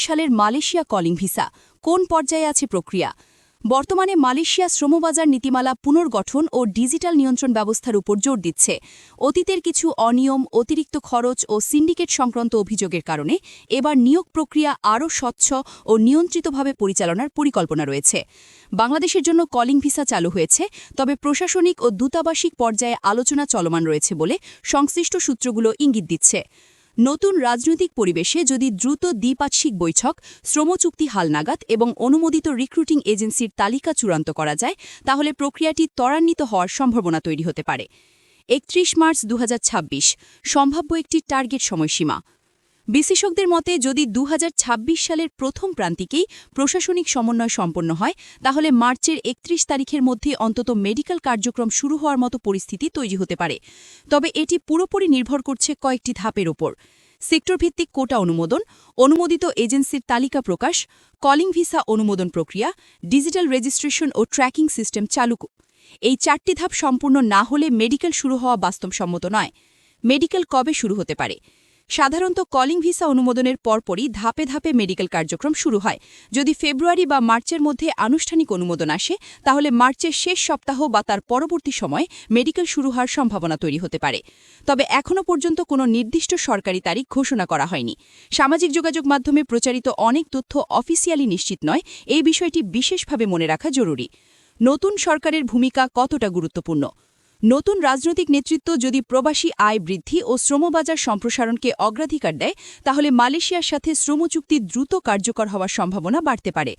সালের Malaysia calling visa কোন পর্যায়ে আছে প্রক্রিয়া? বর্তমানে মালয়েশিয়া শ্রমবাজার নীতিমালা পুনর্গঠন ও ডিজিটাল নিয়ন্ত্রণ ব্যবস্থার উপর জোর দিচ্ছে। অতীতের কিছু অনিয়ম, অতিরিক্ত খরচ ও সিন্ডিকেট সংক্রান্ত অভিযোগের কারণে এবার নিয়োগ প্রক্রিয়া আরও স্বচ্ছ ও নিয়ন্ত্রিতভাবে পরিচালনার পরিকল্পনা রয়েছে। বাংলাদেশের জন্য কলিং ভিসা চালু হয়েছে, তবে প্রশাসনিক ও দূতাবাসিক পর্যায়ে আলোচনা চলমান রয়েছে বলে সংশ্লিষ্ট সূত্রগুলো ইঙ্গিত দিচ্ছে। নতুন রাজনৈতিক পরিবেশে যদি দ্রুত দ্বিপাক্ষিক বৈঠক, শ্রমচুক্তি হালনাগাদ এবং অনুমোদিত রিক্রুটিং এজেন্সির তালিকা চূড়ান্ত করা যায়, তাহলে প্রক্রিয়াটি ত্বরান্বিত হওয়ার সম্ভাবনা তৈরি হতে পারে। ৩১ মার্চ ২০২৬ সম্ভাব্য একটি টার্গেট সময়সীমা। বিশেষজ্ঞদের মতে যদি ২০২৬ সালের প্রথম প্রান্তিকেই প্রশাসনিক সমন্বয় সম্পন্ন হয়, তাহলে মার্চের ৩১ তারিখের মধ্যে অন্তত মেডিকেল কার্যক্রম শুরু হওয়ার মতো পরিস্থিতি তৈরি হতে পারে। তবে এটি পুরোপুরি নির্ভর করছে কয়েকটি ধাপের ওপর: সেক্টরভিত্তিক কোটা অনুমোদন, অনুমোদিত এজেন্সির তালিকা প্রকাশ, কলিং ভিসা অনুমোদন প্রক্রিয়া, ডিজিটাল রেজিস্ট্রেশন ও ট্র্যাকিং সিস্টেম চালু। এই ৪টি ধাপ সম্পূর্ণ না হলে মেডিকেল শুরু হওয়া বাস্তবসম্মত নয়। মেডিকেল কবে শুরু হতে পারে? সাধারণত কলিং ভিসা অনুমোদনের পরপরই ধাপে ধাপে মেডিকেল কার্যক্রম শুরু হয়। যদি ফেব্রুয়ারি বা মার্চের মধ্যে আনুষ্ঠানিক অনুমোদন আসে, তাহলে মার্চের শেষ সপ্তাহ বা তার পরবর্তী সময়ে মেডিকেল শুরু হওয়ার সম্ভাবনা তৈরি হতে পারে। তবে এখনও পর্যন্ত কোনো নির্দিষ্ট সরকারি তারিখ ঘোষণা করা হয়নি। সামাজিক যোগাযোগ মাধ্যমে প্রচারিত অনেক তথ্য অফিসিয়ালি নিশ্চিত নয়। এই বিষয়টি বিশেষভাবে মনে রাখা জরুরি। নতুন সরকারের ভূমিকা কতটা গুরুত্বপূর্ণ? নতুন রাজনৈতিক নেতৃত্ব যদি প্রবাসী আয় বৃদ্ধি ও শ্রমবাজার সম্প্রসারণকে অগ্রাধিকার দেয়, তাহলে মালয়েশিয়ার সাথে শ্রমচুক্তি দ্রুত কার্যকর হওয়ার সম্ভাবনা বাড়তে পারে।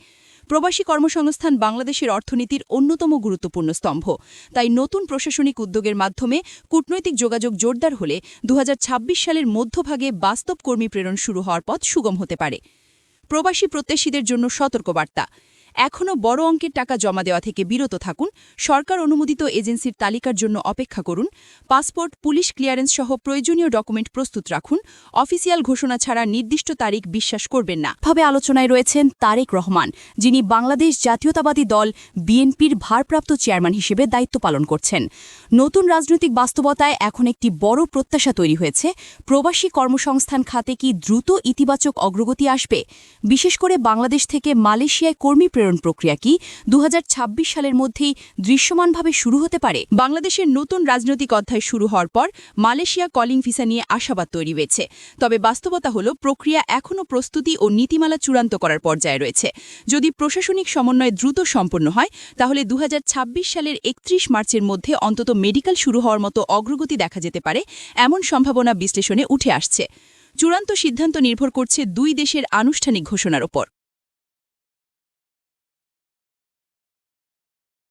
প্রবাসী কর্মসংস্থান বাংলাদেশের অর্থনীতির অন্যতম গুরুত্বপূর্ণ স্তম্ভ। তাই নতুন প্রশাসনিক উদ্যোগের মাধ্যমে কূটনৈতিক যোগাযোগ জোরদার হলে ২০২৬ সালের মধ্যভাগে বাস্তব কর্মী প্রেরণ শুরু হওয়ার পথ সুগম হতে পারে। প্রবাসী প্রত্যাশীদের জন্য সতর্কবার্তা: এখনও বড় অঙ্কের টাকা জমা দেওয়া থেকে বিরত থাকুন। সরকার অনুমোদিত এজেন্সির তালিকার জন্য অপেক্ষা করুন। পাসপোর্ট, পুলিশ ক্লিয়ারেন্স সহ প্রয়োজনীয় ডকুমেন্ট প্রস্তুত রাখুন। অফিসিয়াল ঘোষণা ছাড়া নির্দিষ্ট তারিখ বিশ্বাস করবেন না। ভাবে আলোচনায় রয়েছেন তারেক রহমান, যিনি বাংলাদেশ জাতীয়তাবাদী দল বিএনপির ভারপ্রাপ্ত চেয়ারম্যান হিসেবে দায়িত্ব পালন করছেন। নতুন রাজনৈতিক বাস্তবতায় এখন একটি বড় প্রত্যাশা তৈরি হয়েছে। প্রবাসী কর্মসংস্থান খাতে কি দ্রুত ইতিবাচক অগ্রগতি আসবে? বিশেষ করে বাংলাদেশ থেকে মালয়েশিয়ায় কর্মী প্রেরণ প্রক্রিয়া কি ২০২৬ সালের মধ্যেই দৃশ্যমানভাবে শুরু হতে পারে? বাংলাদেশের নতুন রাজনৈতিক অধ্যায় শুরু হওয়ার পর মালয়েশিয়া কলিং ভিসা নিয়ে আশাবাদ তৈরি হয়েছে। তবে বাস্তবতা হল প্রক্রিয়া এখনও প্রস্তুতি ও নীতিমালা চূড়ান্ত করার পর্যায়ে রয়েছে। যদি প্রশাসনিক সমন্বয় দ্রুত সম্পন্ন হয়, তাহলে ২০২৬ সালের ৩১ মার্চের মধ্যে অন্তত মেডিকেল শুরু হওয়ার মতো অগ্রগতি দেখা যেতে পারে, এমন সম্ভাবনা বিশ্লেষণে উঠে আসছে। চূড়ান্ত সিদ্ধান্ত নির্ভর করছে দুই দেশের আনুষ্ঠানিক ঘোষণার ওপর।